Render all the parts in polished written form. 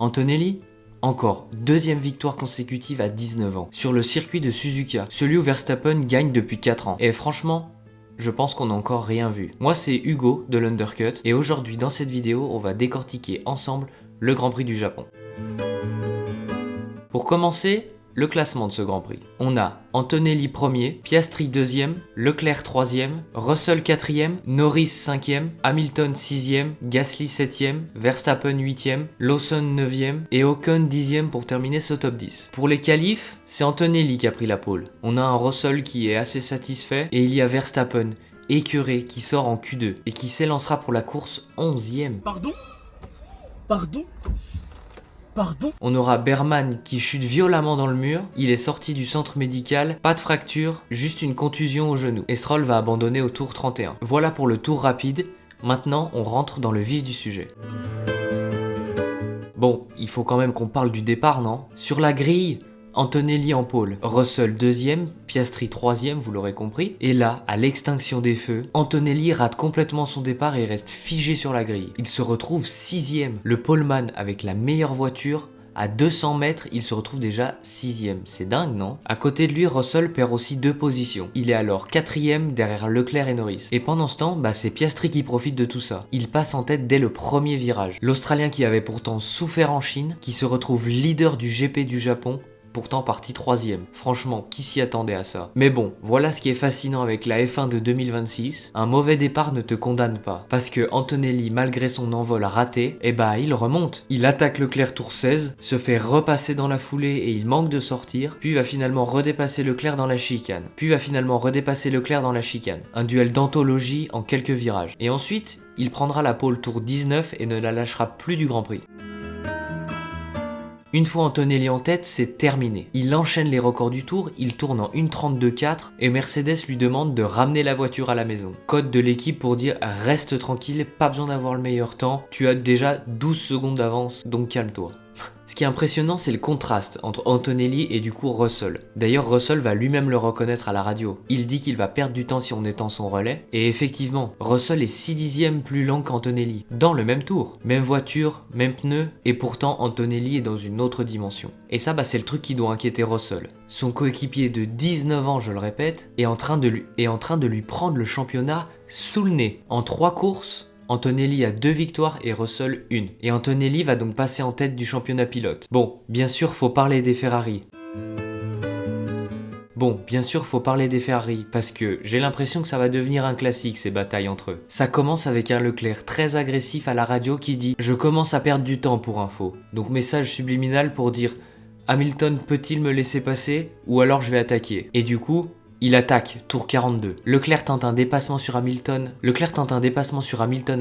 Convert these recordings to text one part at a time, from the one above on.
Antonelli, encore, deuxième victoire consécutive à 19 ans, sur le circuit de Suzuka, celui où Verstappen gagne depuis 4 ans. Et franchement, je pense qu'on n'a encore rien vu. Moi c'est Hugo de l'Undercut, et aujourd'hui dans cette vidéo, on va décortiquer ensemble le Grand Prix du Japon. Pour commencer, le classement de ce Grand Prix. On a Antonelli 1er, Piastri 2e, Leclerc 3e, Russell 4e, Norris 5e, Hamilton 6e, Gasly 7e, Verstappen 8e, Lawson 9e et Ocon 10e pour terminer ce top 10. Pour les qualifs, c'est Antonelli qui a pris la pole. On a un Russell qui est assez satisfait et il y a Verstappen, écœuré, qui sort en Q2 et qui s'élancera pour la course 11e. Pardon. On aura Berman qui chute violemment dans le mur, il est sorti du centre médical, pas de fracture, juste une contusion au genou. Et Stroll va abandonner au tour 31. Voilà pour le tour rapide, maintenant on rentre dans le vif du sujet. Bon, il faut quand même qu'on parle du départ, non? Sur la grille, Antonelli en pole, Russell 2e, Piastri 3e, vous l'aurez compris. Et là, à l'extinction des feux, Antonelli rate complètement son départ et reste figé sur la grille. Il se retrouve 6e. Le poleman avec la meilleure voiture, à 200 mètres, il se retrouve déjà 6e. C'est dingue, non? À côté de lui, Russell perd aussi 2 positions. Il est alors 4e derrière Leclerc et Norris. Et pendant ce temps, c'est Piastri qui profite de tout ça. Il passe en tête dès le premier virage. L'Australien qui avait pourtant souffert en Chine, qui se retrouve leader du GP du Japon, pourtant parti 3e. Franchement, qui s'y attendait à ça? Mais bon, voilà ce qui est fascinant avec la F1 de 2026. Un mauvais départ ne te condamne pas. Parce que Antonelli, malgré son envol raté, il remonte. Il attaque Leclerc tour 16, se fait repasser dans la foulée et il manque de sortir, puis va finalement redépasser Leclerc dans la chicane. Un duel d'anthologie en quelques virages. Et ensuite, il prendra la pole tour 19 et ne la lâchera plus du Grand Prix. Une fois Antonelli en tête, c'est terminé. Il enchaîne les records du tour, il tourne en 1.32.4 et Mercedes lui demande de ramener la voiture à la maison. Code de l'équipe pour dire reste tranquille, pas besoin d'avoir le meilleur temps, tu as déjà 12 secondes d'avance, donc calme-toi. Ce qui est impressionnant, c'est le contraste entre Antonelli et du coup Russell. D'ailleurs, Russell va lui-même le reconnaître à la radio. Il dit qu'il va perdre du temps si on étend son relais. Et effectivement, Russell est 6 dixièmes plus lent qu'Antonelli. Dans le même tour. Même voiture, même pneu, et pourtant Antonelli est dans une autre dimension. Et ça, c'est le truc qui doit inquiéter Russell. Son coéquipier de 19 ans, je le répète, est en train de lui prendre le championnat sous le nez. En 3 courses, Antonelli a 2 victoires et Russell 1. Et Antonelli va donc passer en tête du championnat pilote. Bon, bien sûr, faut parler des Ferrari. Parce que j'ai l'impression que ça va devenir un classique ces batailles entre eux. Ça commence avec un Leclerc très agressif à la radio qui dit « Je commence à perdre du temps pour info ». Donc message subliminal pour dire « Hamilton peut-il me laisser passer ou alors je vais attaquer ?» Et du coup, il attaque, tour 42. Leclerc tente un dépassement sur Hamilton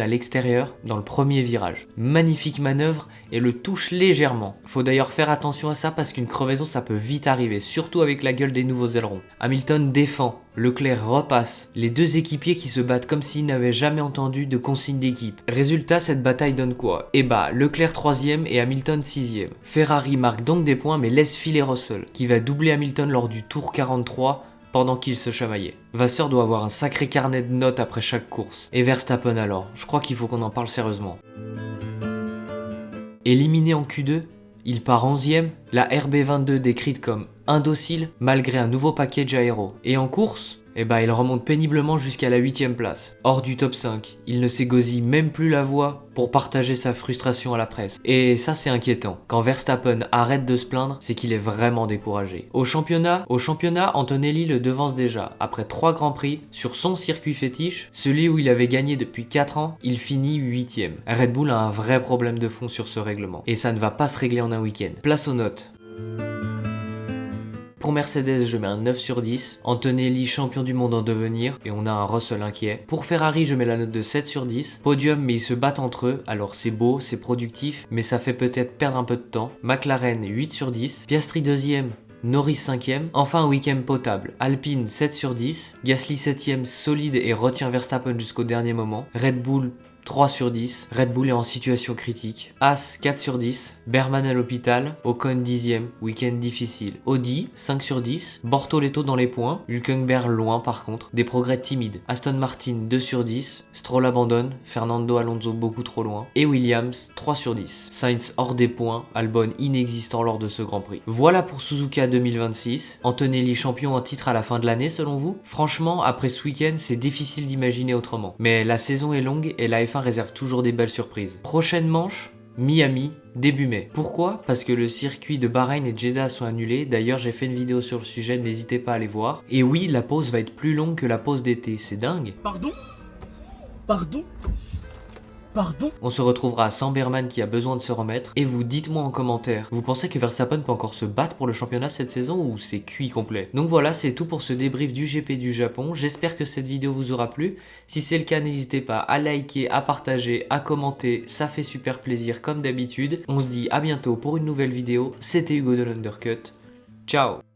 à l'extérieur dans le premier virage. Magnifique manœuvre et le touche légèrement. Faut d'ailleurs faire attention à ça parce qu'une crevaison ça peut vite arriver, surtout avec la gueule des nouveaux ailerons. Hamilton défend, Leclerc repasse. Les deux équipiers qui se battent comme s'ils n'avaient jamais entendu de consigne d'équipe. Résultat, cette bataille donne quoi? Leclerc 3ème et Hamilton 6ème. Ferrari marque donc des points mais laisse filer Russell, qui va doubler Hamilton lors du tour 43, pendant qu'il se chamaillait. Vasseur doit avoir un sacré carnet de notes après chaque course. Et Verstappen alors, je crois qu'il faut qu'on en parle sérieusement. Éliminé en Q2, il part 11ème, la RB22 décrite comme indocile malgré un nouveau package aéro. Et en course, il remonte péniblement jusqu'à la 8ème place. Hors du top 5, il ne s'égosille même plus la voix pour partager sa frustration à la presse. Et ça c'est inquiétant. Quand Verstappen arrête de se plaindre, c'est qu'il est vraiment découragé. Au championnat, Antonelli le devance déjà. Après 3 grands prix, sur son circuit fétiche, celui où il avait gagné depuis 4 ans, il finit 8ème. Red Bull a un vrai problème de fond sur ce règlement. Et ça ne va pas se régler en un week-end. Place aux notes. Pour Mercedes, je mets un 9 sur 10. Antonelli, champion du monde en devenir, et on a un Russell inquiet. Pour Ferrari, je mets la note de 7 sur 10. Podium, mais ils se battent entre eux, alors c'est beau, c'est productif, mais ça fait peut-être perdre un peu de temps. McLaren, 8 sur 10. Piastri 2ème. Norris 5ème, enfin un week-end potable. Alpine 7 sur 10, Gasly 7ème solide et retient Verstappen jusqu'au dernier moment. Red Bull 3 sur 10. Red Bull est en situation critique. As 4 sur 10. Berman à l'hôpital. Ocon 10ème. Week-end difficile. Audi 5 sur 10. Bortoletto dans les points. Hülkenberg loin par contre. Des progrès timides. Aston Martin 2 sur 10. Stroll abandonne. Fernando Alonso beaucoup trop loin. Et Williams 3 sur 10. Sainz hors des points. Albon inexistant lors de ce Grand Prix. Voilà pour Suzuka 2026. Antonelli champion en titre à la fin de l'année selon vous? Franchement, après ce week-end, c'est difficile d'imaginer autrement. Mais la saison est longue et la F1 réserve toujours des belles surprises. Prochaine manche, Miami, début mai. Pourquoi? Parce que le circuit de Bahreïn et Jeddah sont annulés. D'ailleurs, j'ai fait une vidéo sur le sujet, n'hésitez pas à aller voir. Et oui, la pause va être plus longue que la pause d'été, c'est dingue. Pardon? On se retrouvera sans Berman qui a besoin de se remettre. Et vous, dites-moi en commentaire, vous pensez que Verstappen peut encore se battre pour le championnat cette saison ou c'est cuit complet? Donc voilà, c'est tout pour ce débrief du GP du Japon. J'espère que cette vidéo vous aura plu. Si c'est le cas, n'hésitez pas à liker, à partager, à commenter. Ça fait super plaisir comme d'habitude. On se dit à bientôt pour une nouvelle vidéo. C'était Hugo de l'Undercut. Ciao!